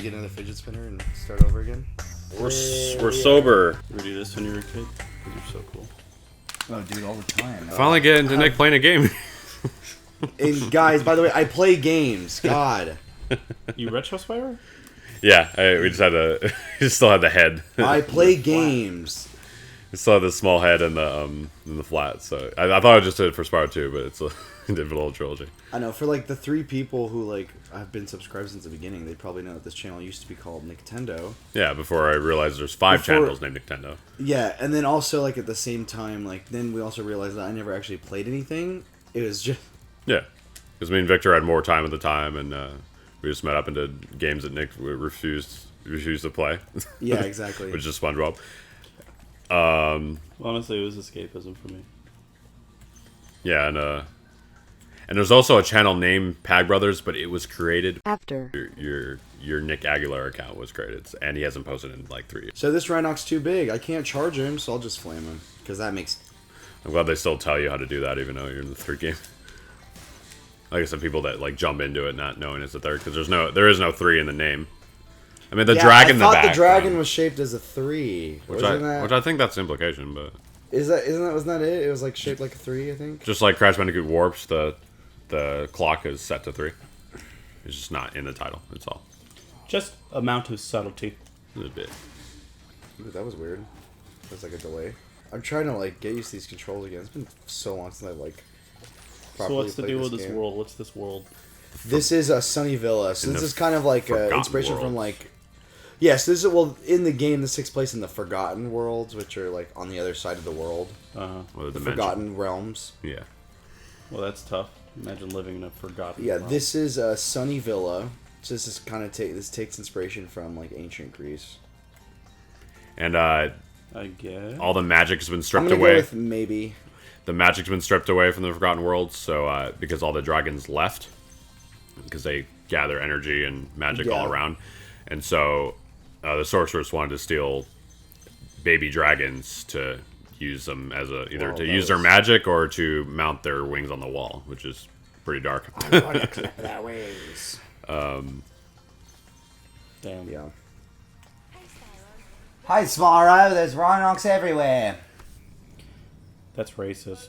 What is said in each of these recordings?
get in a fidget spinner and start over again? We're sober. You do this when you were a kid? Because you're so cool. Oh, dude, all the time. Finally get into Nick playing a game. And guys, by the way, I play games. God. You retro Spyro? Yeah, we just had the. We still had the head. I play games. We still had the small head and the flat. So I thought I just did it for Spyro 2, but it's a individual trilogy. I know, for like the 3 people who like have been subscribed since the beginning, they probably know that this channel used to be called Nintendo. Yeah, before I realized there's 5 channels named Nintendo. Yeah, and then also like at the same time, like then we also realized that I never actually played anything. It was just Yeah, because me and Victor had more time at the time, and we just met up and did games that Nick refused to play. Yeah, exactly. Which is SpongeBob. Honestly, it was escapism for me. Yeah, and there's also a channel named Pag Brothers, but it was created after your Nick Aguilar account was created, and he hasn't posted in like 3 years. So this Rhinox too big. I can't charge him, so I'll just flame him because that makes. I'm glad they still tell you how to do that, even though you're in the 3rd game. Like I said, people that like jump into it not knowing it's the 3rd, because there is no 3 in the name. I mean, the dragon in the back. I thought the dragon was shaped as a 3. Which I think that's the implication, but wasn't that it? It was like shaped like a 3, I think. Just like Crash Bandicoot Warps, the clock is set to 3. It's just not in the title. It's all. Just amount of subtlety. A little bit. Ooh, that was weird. There's like a delay. I'm trying to like get used to these controls again. It's been so long since I've like. So what's the deal with this world? What's this world? This is a Sunny Villa. So this is kind of like inspiration world. from like. Yes, this is in the game. This takes place in the Forgotten Worlds, which are like on the other side of the world. Well, the Forgotten Realms. Yeah. Well, that's tough. Imagine living in a forgotten. Yeah, realm. this is a Sunny Villa. So this is kind of this takes inspiration from like ancient Greece. And I guess all the magic has been I'm stripped gonna away. go with maybe. The magic's been stripped away from the Forgotten Worlds, so because all the dragons left, because they gather energy and magic all around, and so the sorceress wanted to steal baby dragons to use them as either to use their magic or to mount their wings on the wall, which is pretty dark. I want to clip their wings. Damn. Yeah. Hi, Spyro. There's Rhinox everywhere. That's racist.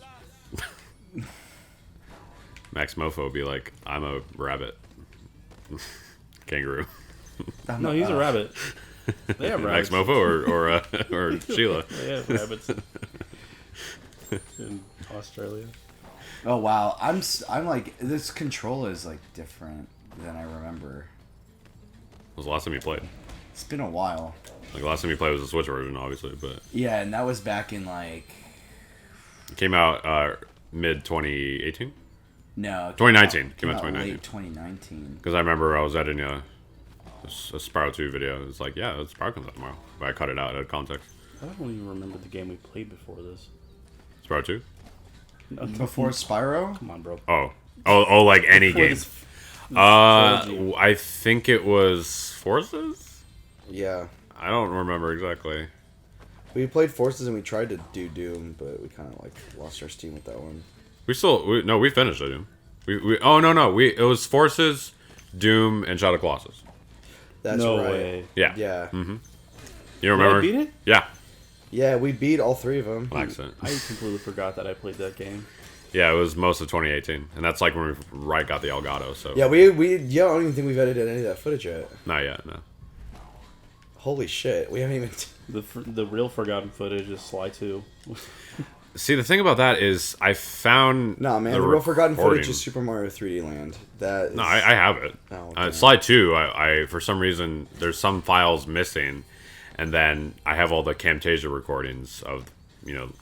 Max Mofo would be like, I'm a rabbit. Kangaroo. No, he's a rabbit. They have Max rabbits. Mofo or Sheila. They have rabbits in Australia. Oh wow, I'm like this controller is like different than I remember. When was the last time you played? It's been a while. Like the last time you played was the Switch version, obviously, but Yeah, and that was back in like. it came out mid 2018. No. 2019. Came out late 2019. 2019. Because I remember I was editing a Spyro 2 video. It's like, yeah, Spyro comes out tomorrow. But I cut it out out of context. I don't even remember the game we played before this. Spyro 2? Before Spyro? Come on, bro. Oh, like any Before game. this trilogy. I think it was Forces? Yeah. I don't remember exactly. We played Forces and we tried to do Doom, but we kind of like lost our steam with that one. We finished it. It was Forces, Doom, and Shadow Colossus. That's no right. way. Yeah. Yeah. Mm-hmm. You remember? Did I beat it? Yeah. Yeah, we beat all 3 of them. Accent. I completely forgot that I played that game. Yeah, it was most of 2018, and that's like when we got the Elgato. So Yeah, I don't even think we've edited any of that footage yet. not yet. No. Holy shit, we haven't even. The real forgotten footage is Sly 2. See, the thing about that is, I found Nah, man, the real forgotten footage is Super Mario 3D Land. That is... No, I have it. Oh, okay. Slide 2, I for some reason there's some files missing, and then I have all the Camtasia recordings of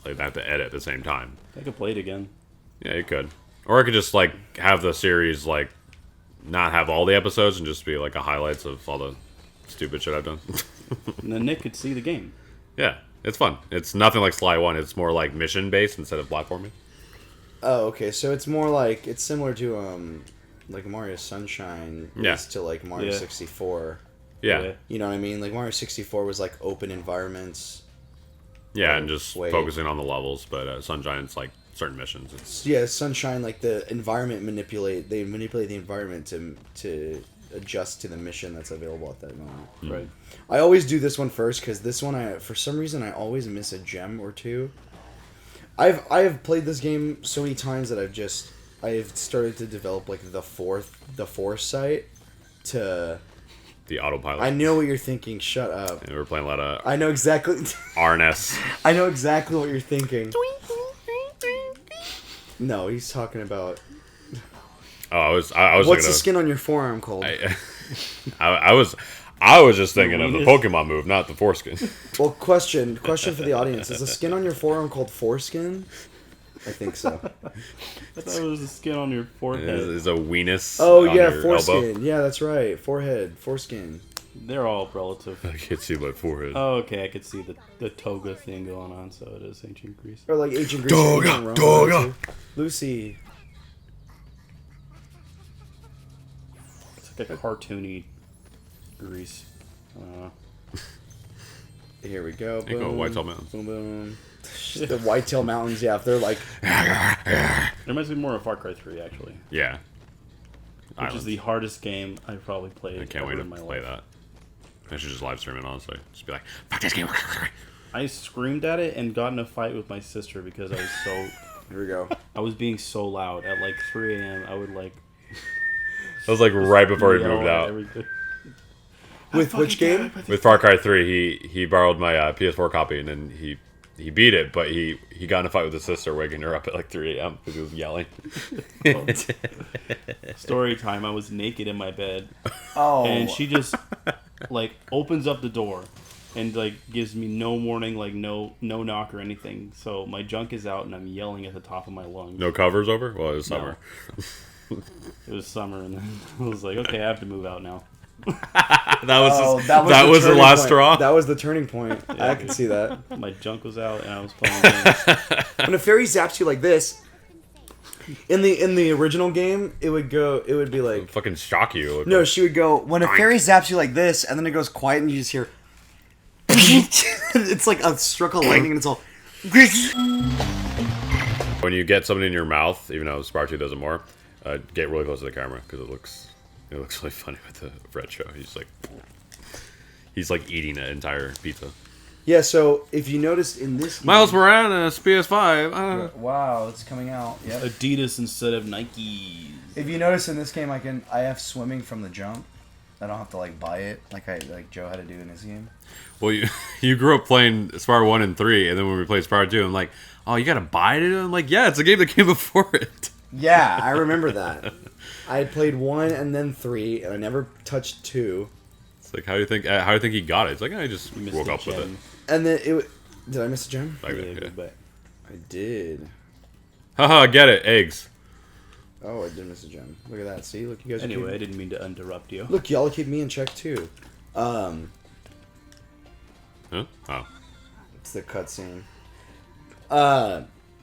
like I have to edit at the same time. I could play it again. Yeah, you could, or I could just like have the series like not have all the episodes and just be like a highlights of all the stupid shit I've done. And then Nick could see the game. Yeah, it's fun. It's nothing like Sly 1. It's more like mission based instead of platforming. Oh, okay. So it's more like it's similar to like Mario Sunshine is to like Mario 64. Yeah. You know what I mean? Like Mario 64 was like open environments. Yeah, and just focusing on the levels, but Sunshine's like certain missions. Yeah, Sunshine, like the environment they manipulate the environment to adjust to the mission that's available at that moment. Right. I always do this one first because this one, for some reason, I always miss a gem or two. I have played this game so many times that I've started to develop like the foresight to The autopilot. I know what you're thinking. Shut up. And we're playing a lot of I know exactly. RNS. I know exactly what you're thinking. No, he's talking about. Oh, I was. What's the skin on your forearm called? I was just thinking of the Pokemon move, not the foreskin. Well, question for the audience: is the skin on your forearm called foreskin? I think so. I thought it was the skin on your forehead. Is a weenus? Oh on yeah, your foreskin. elbow? Yeah, that's right. Forehead, foreskin. They're all relative. I can't see my forehead. Oh, okay, I could see the toga thing going on, so it is ancient Greece. Or like ancient Greece. Toga. Lucy. It's like a cartoony Greece. Here we go. There you go, Whitetail Mountains. Boom, boom. The Whitetail Mountains, yeah. If they're like. It reminds me more of Far Cry 3, actually. Yeah. Which is the hardest game I've probably played. I can't wait to play that. I should just live stream it, honestly. Just be like, fuck this game. I screamed at it and got in a fight with my sister because I was so. Here we go. I was being so loud at like 3 a.m. I would like. That was like right before he yell moved at out. everything. With which game? With Far Cry 3, he borrowed my PS4 copy and then he beat it, but he got in a fight with his sister, waking her up at like 3 a.m. because he was yelling. Story time. I was naked in my bed. Oh. And she just like opens up the door and like gives me no warning, like no knock or anything. So my junk is out and I'm yelling at the top of my lungs. No covers over? Well, it was summer. It was summer and then I was like, okay, I have to move out now. That was the last straw. That was the turning point. Yeah, I can see that. My junk was out and I was playing games. When a fairy zaps you like this, in the original game, it would be like... It would fucking shock you. No, she would go, when a fairy zaps you like this, and then it goes quiet and you just hear... It's like a stroke of lightning and it's all... When you get something in your mouth, even though Spyro 2 does it more, get really close to the camera because it looks really funny with the Red show. He's like eating an entire pizza. Yeah, so if you notice in this game, Miles Morales, PS5. Wow, it's coming out. Yep. Adidas instead of Nike. If you notice in this game, I have swimming from the jump. I don't have to like buy it like Joe had to do in his game. Well, you grew up playing Spyro 1 and 3, and then when we played Spyro 2, I'm like, oh, you gotta buy it? I'm like, yeah, it's a game that came before it. Yeah, I remember that. I had played 1 and then 3, and I never touched 2. It's like, how do you think he got it? It's like, I just woke up with it. And then did I miss a gem? Yeah. I did. Haha, get it, eggs. Oh, I did miss a gem. Look at that. See, look, you guys. Anyway, I didn't mean to interrupt you. Look, y'all keep me in check too. Huh? Oh. It's the cutscene.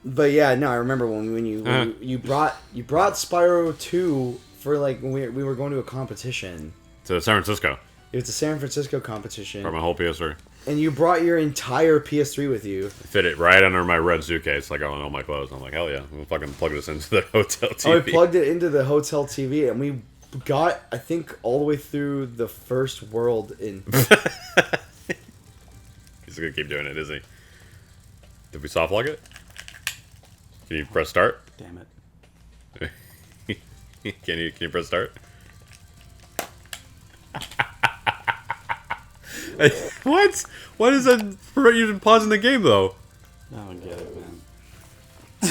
But yeah, no, I remember when you brought Spyro 2 for like when we were going to a competition. To San Francisco. It was a San Francisco competition. For my whole PS3. And you brought your entire PS3 with you. Fit it right under my red suitcase, like on all my clothes. I'm like, hell yeah, I'm gonna fucking plug this into the hotel TV. Oh, I plugged it into the hotel TV, and we got, I think, all the way through the first world in. He's gonna keep doing it, is he? Did we soft lock it? Can you press start? Damn it. Can you press start? What? Why does that prevent you from pausing the game though? I don't get it, man.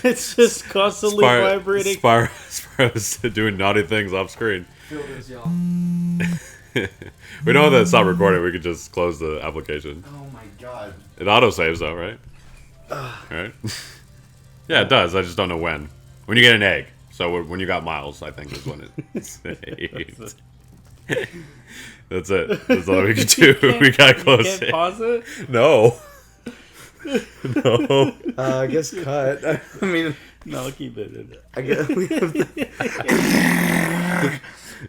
It's just constantly vibrating. Spyro's doing naughty things off screen. Feel this, y'all. We know that it's not recorded. We could just close the application. Oh my god. It autosaves though, right? Right? Yeah, it does. I just don't know when. When you get an egg. So when you got Miles, I think is when it saves. That's it. That's all we can do. We gotta close You can't pause it? No. No. I guess cut. I mean, No, keep it in. I guess we have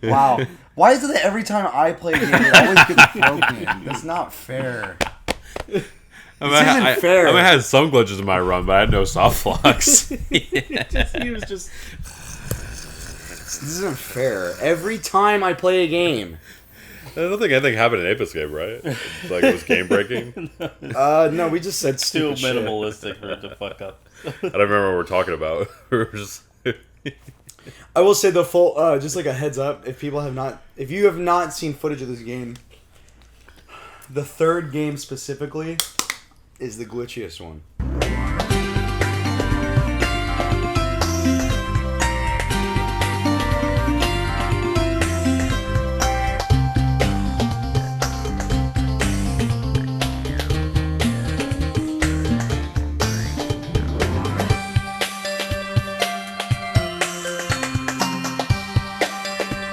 Wow. Why is it that every time I play a game, it always gets broken? That's not fair. I fair. I had some glitches in my run, but I had no soft locks. He was just. This isn't fair. Every time I play a game. I don't think anything happened in Apis game, right? Like it was game breaking. No, we just said Too stupid shit. minimalistic for it to fuck up. I don't remember what we were talking about. We were just I will say the full, just like a heads up, if you have not seen footage of this game, the third game specifically is the glitchiest one.